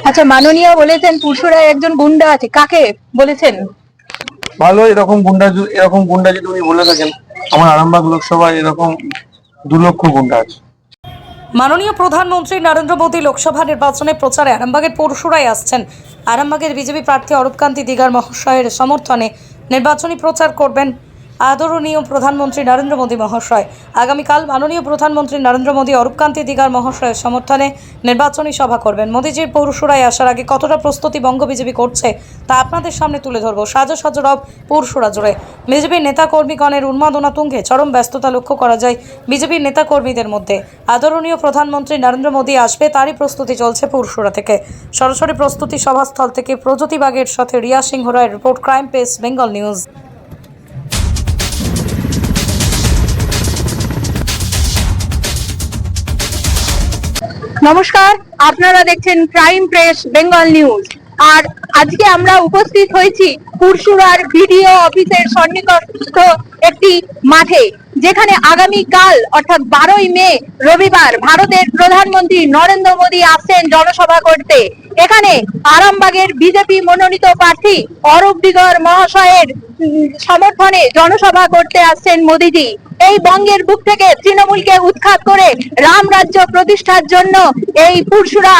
আচ্ছা, মাননীয় বলেছেন পুরসুরায় একজন গুন্ডা আছে, কাকে বলেছেন? ভালো, এরকম গুন্ডা যদি উনি বলে থাকেন, আমার আরামবাগ লোকসভায় এরকম 2 লক্ষ গুন্ডা আছে। মাননীয় প্রধানমন্ত্রী নরেন্দ্র মোদী লোকসভা নির্বাচনে প্রচারে আরামবাগের পরশুরায় আসছেন। আরামবাগের বিজেপি প্রার্থী অরূপকান্তি দিগার মহাশয়ের সমর্থনে নির্বাচনী প্রচার করবেন আদরণীয় প্রধানমন্ত্রী নরেন্দ্র মোদী মহাশয়। আগামীকাল মাননীয় প্রধানমন্ত্রী নরেন্দ্র মোদী অরূপকান্তি দিগার মহাশয়ের সমর্থনে নির্বাচনী সভা করবেন। মোদীজির পরশুরায় আসার আগে কতটা প্রস্তুতি বঙ্গ বিজেপি করছে তা আপনাদের সামনে তুলে ধরবো। সাজো সাজো রব পরশুরা জুড়ে বিজেপির নেতাকর্মীগণের উন্মাদনা তুঙ্গে চরম ব্যস্ততা লক্ষ্য করা যায় বিজেপির নেতাকর্মীদের মধ্যে। আদরণীয় প্রধানমন্ত্রী নরেন্দ্র মোদী আসবে, তারই প্রস্তুতি চলছে পরশুরা থেকে। সরাসরি প্রস্তুতি সভাস্থল থেকে প্রজ্যোতিবাগের সাথে রিয়া সিংহ রায়ের report, crime press, Bengal news. নমস্কার, আপনারা দেখছেন ক্রাইম প্রেস, বেঙ্গল নিউজ। আর আজকে আমরা উপস্থিত হয়েছি পুরসুরার বিডিও অফিসের সন্নিকটস্থ একটি মাঠে, যেখানে আগামীকাল অর্থাৎ 12ই মে রবিবার ভারতের প্রধানমন্ত্রী নরেন্দ্র মোদী আসছেন জনসভা করতে। এখানে আরামবাগের বিজেপি মনোনীত প্রার্থী অরূপ দিগর মহাশয়ের সমর্থনে জনসভা করতে আসছেন মোদীজি। এই বঙ্গের বুক থেকে তৃণমূলকে উৎখাত করে রাম রাজ্য প্রতিষ্ঠার জন্য এই পুরসুরা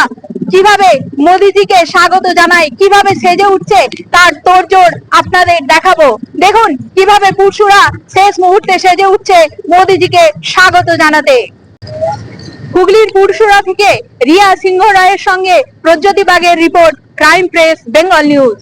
কিভাবে মোদীজিকে স্বাগত জানায়, কিভাবে সেজে উঠছে, তার তোড়জোড় আপনাদের দেখাবো। দেখুন কিভাবে পুরসুরা শেষ মুহূর্তে সেজে উঠছে মোদীজিকে স্বাগত জানাতে। হুগলির পুরসুরা থেকে রিয়া সিংহ রায়ের সঙ্গে প্রজ্যোতিবাগের report, crime press, Bengal news.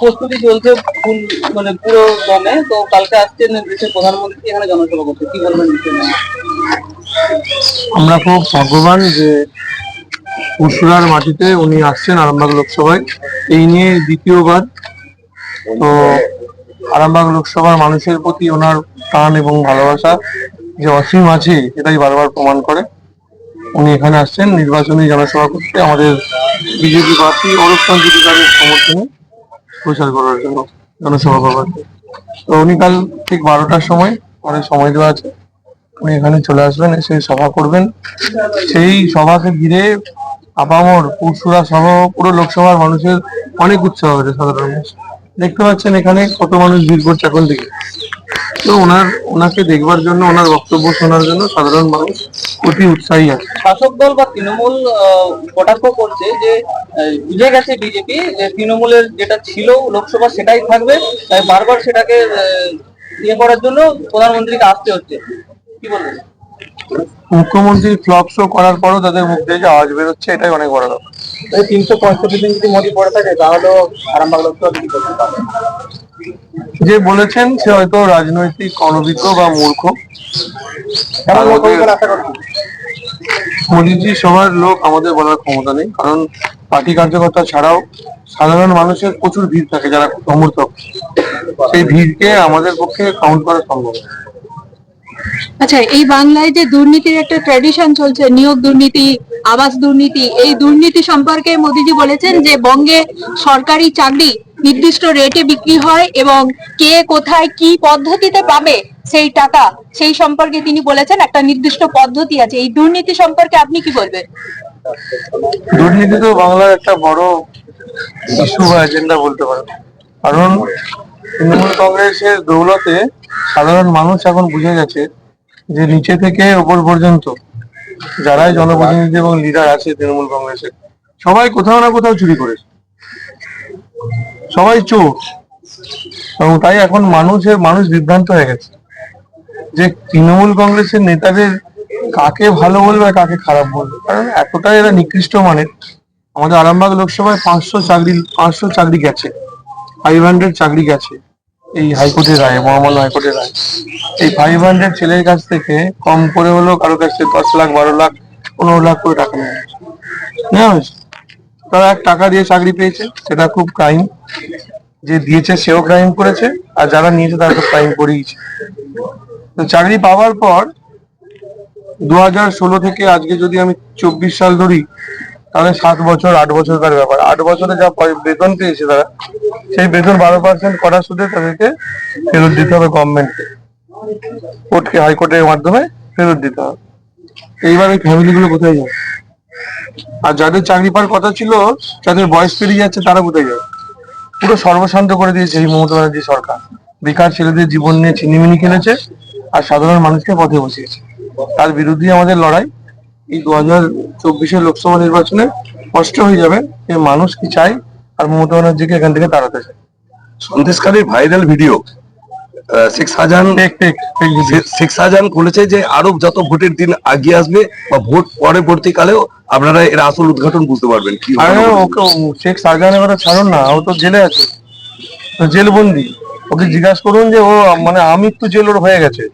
প্রস্তুতি চলছে পুরো দমে। তো কালকে আসছেন দেশের প্রধানমন্ত্রী এখানে জনসভা করতে, কি বলবেন? আমরা খুব ভাগ্যবান যে পুরসুরার মাটিতে উনি আসছেন আরামবাগ লোকসভায়, এই নিয়ে দ্বিতীয়বার। তো আরামবাগ লোকসভার মানুষের প্রতি ওনার টান এবং ভালোবাসা যে অসীম আছে, সেটাই বারবার প্রমাণ করে। উনি এখানে আসছেন নির্বাচনী জনসভা করতে, আমাদের বিজেপি প্রার্থী অরূপকান্তি দিগারের সমর্থনে প্রচার করার জন্য, জনসভা করবার। তো উনি কাল ঠিক 12টার সময়, অনেক সময় দেওয়া আছে, উনি এখানে চলে আসবেন, এসে সভা করবেন। সেই সভাকে ঘিরে আপামর পুরসুরা সহ পুরো লোকসভার মানুষের অনেক উৎসাহ হয়েছে। সাধারণ মানুষ দেখতে পাচ্ছেন এখানে কত মানুষ ভিড় করছে এখন থেকে। তো ওনাকে দেখবার জন্য, ওনার বক্তব্য শোনার জন্য সাধারণ মানুষ অতি উৎসাহী আছে। শাসক দল বা তৃণমূল কটাক্ষ করছে যে বুঝে গেছে বিজেপি যে তৃণমূলের যেটা ছিল লোকসভা সেটাই থাকবে, তাই বারবার সেটাকে ইয়ে করার জন্য প্রধানমন্ত্রীকে আসতে হচ্ছে, কি বলবেন? মুখ্যমন্ত্রী ফ্লপ শো করার পরও তাদের মুখ দিয়ে যে আওয়াজ বেরোচ্ছে, এটাই অনেক বড় ব্যাপার। 365 দিন যদি মোদী পড়ে থাকে তাহলেও আরামবাগ লোকসভা কি করতে পারবে? যে বলেছেন সে হয়তো রাজনৈতিক অনভিজ্ঞ বা মূর্খ। মোদীজি সবার লোক, আমাদের বলার ক্ষমতা নেই, কারণ পার্টি কার্যকর্তা ছাড়াও সাধারণ মানুষের প্রচুর ভিড় থাকে যারা সমর্থক। সেই ভিড়কে আমাদের পক্ষে কাউন্ট করা সম্ভব। আচ্ছা, এই বাংলায় যে দুর্নীতির একটা ট্র্যাডিশন চলছে, নিয়োগ দুর্নীতি, আবাস দুর্নীতি, এই দুর্নীতি সম্পর্কে মোদীজি বলেছেন যে বঙ্গে সরকারি চাকরি নির্দিষ্ট রেটে বিক্রি হয় এবং কে কোথায় কি পদ্ধতিতে পাবে সেই টাকা, সেই সম্পর্কে তিনি বলেছেন একটা নির্দিষ্ট পদ্ধতি আছে। এই দুর্নীতি সম্পর্কে আপনি কি বলবেন? দুর্নীতি তো বাংলার একটা বড় ইস্যু বা এজেন্ডা বলতে পারেন, কারণ তৃণমূল কংগ্রেসের দৌলতে সাধারণ মানুষ এখন বুঝে গেছে যে নিচে থেকে ওপর পর্যন্ত যারাই জনপ্রতিনিধি এবং লিডার আছে তৃণমূল কংগ্রেসের, সবাই কোথাও না কোথাও চুরি করেছে। সবাই চোর। এবং তাই এখন মানুষ বিভ্রান্ত হয়ে গেছে যে তৃণমূল কংগ্রেসের নেতাদের কাকে ভালো বলবে আর কাকে খারাপ বলবে, কারণ এতটাই এরা নিকৃষ্ট মানের। আমাদের আরামবাগ লোকসভায় 500 চাকরি গেছে, 500 চাকরি গেছে এই হাইকোর্টের রায়, মহামান্য হাইকোর্টের রায়। এই 500 ছেলের কাছ থেকে কম করে হলেও কারো কাছ থেকে 10 লাখ, 12 লাখ, 15 লাখ করে টাকা নেওয়া হয়েছে। তারা টাকা দিয়ে চাকরি পেয়েছে, সেটা খুব ক্রাইম। যে দিয়েছে সেও ক্রাইম করেছে, আর যারা নিয়েছে তারা তো ক্রাইম করেইছে। তো চাকরি পাওয়ার পর 2016 থেকে আজকে যদি আমি 24 সাল ধরি, তাহলে 7 বছর 8 বছরকার ব্যাপার। 8 বছরে যা বেতন পেয়েছে তারা, সেই বেতন 12% করা সুদে তাদেরকে ফেরত দিতে হবে গভর্নমেন্টকে, কোর্টকে, হাইকোর্টের মাধ্যমে ফেরত দিতে হবে। এইবার এই ফ্যামিলিগুলো কোথায় যাবে? আর যাদের চাকরি পাওয়ার কথা ছিল, যাদের বয়স পেরিয়ে যাচ্ছে, তারা কোথায় যাবে? পুরো সর্বশান্ত করে দিয়েছে এই মমতা ব্যানার্জি সরকার। বেকার ছেলেদের জীবন নিয়ে ছিনিমিনি খেলেছে আর সাধারণ মানুষকে পথে বসিয়েছে। তার বিরুদ্ধে আমাদের লড়াই। এই 2024 লোকসভা নির্বাচনে স্পষ্ট হয়ে যাবে যে মানুষ কি চায় আর মমতা ব্যানার্জিকে এখান থেকে তাড়াতে চায়। সন্দেশখালীর ভাইরাল ভিডিও শেখ শাহজাহান বলেছে যে আরো যত ভোটের দিন আগিয়ে আসবে বা ভোট পরবর্তীকালেও আপনারা এর আসল উদ্ঘাটন বুঝতে পারবেন। কি আরে ওকে শেখ শাহজাহানের কথা ছাড়ুন না, ও তো জেলে আছে, তো জেলবন্দি। ওকে জিজ্ঞাসা করুন যে ও মানে আমৃত্যু জেল ওর হয়ে গেছে,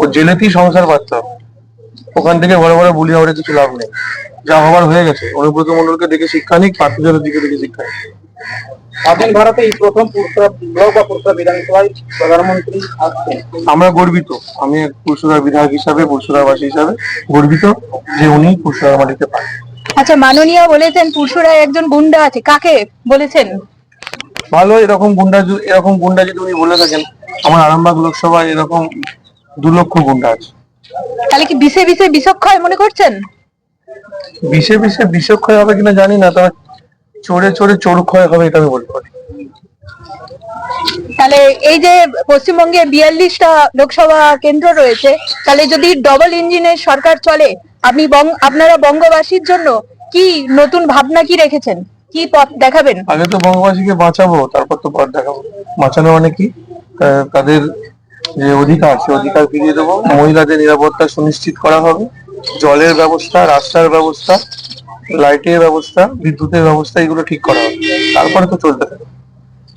ও জেলেতেই সংসার পাচ্ছে। ওখান থেকে বড় বড় বুলি হাওড়ে কিছু লাভ নেই, যা হবার হয়ে গেছে। অনুব্রত মন্ডলকে দেখে শিক্ষা নিক, পার্থিবের দিকে দেখে শিক্ষা নিক। স্বাধীন ভারতে এই প্রথম পুরসভা ব্লক বা পুরসভা বিধানসভায় প্রধানমন্ত্রী আসছেন। আমরা গর্বিত, আমি এক পুরসভার বিধায়ক হিসাবে, পুরসভাবাসী হিসাবে গর্বিত যে উনি পুরসভার মাটিতে পান। আচ্ছা, মাননীয় বলেছেন পুরসুরায় একজন গুন্ডা আছে, কাকে বলেছেন? ভালো, এরকম গুন্ডা যদি উনি বলে থাকেন, আমার আরামবাগ লোকসভায় এরকম 2 লক্ষ গুন্ডা আছে। তাহলে কি বিষে বিষে বিষক্ষয় মনে করছেন? বিষে বিষে বিষক্ষয় হবে কিনা জানি না, তবে চোরে চোরে চোরক্ষয় হবে, এটা আমি বলতে পারি। তাহলে এই যে পশ্চিমবঙ্গে 42টা লোকসভা কেন্দ্র রয়েছে, তাহলে যদি ডবল ইঞ্জিনের সরকার চলে, আপনারা বঙ্গবাসীর জন্য কি নতুন ভাবনা কি রেখেছেন, কি পথ দেখাবেন? আগে তো বঙ্গবাসীকে বাঁচাবো, তারপর তো পথ দেখাবো। বাঁচানো মানে কি, তাদের যে অধিকার, সে অধিকার ফিরিয়ে দেবো। মহিলাদের নিরাপত্তা সুনিশ্চিত করা হবে, জলের ব্যবস্থা, রাস্তার ব্যবস্থা, লাইটের ব্যবস্থা, বিদ্যুতের ব্যবস্থা, এগুলো ঠিক করা হবে। তারপরে তো চলতে থাকবে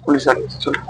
পুলিশ আর চলবে।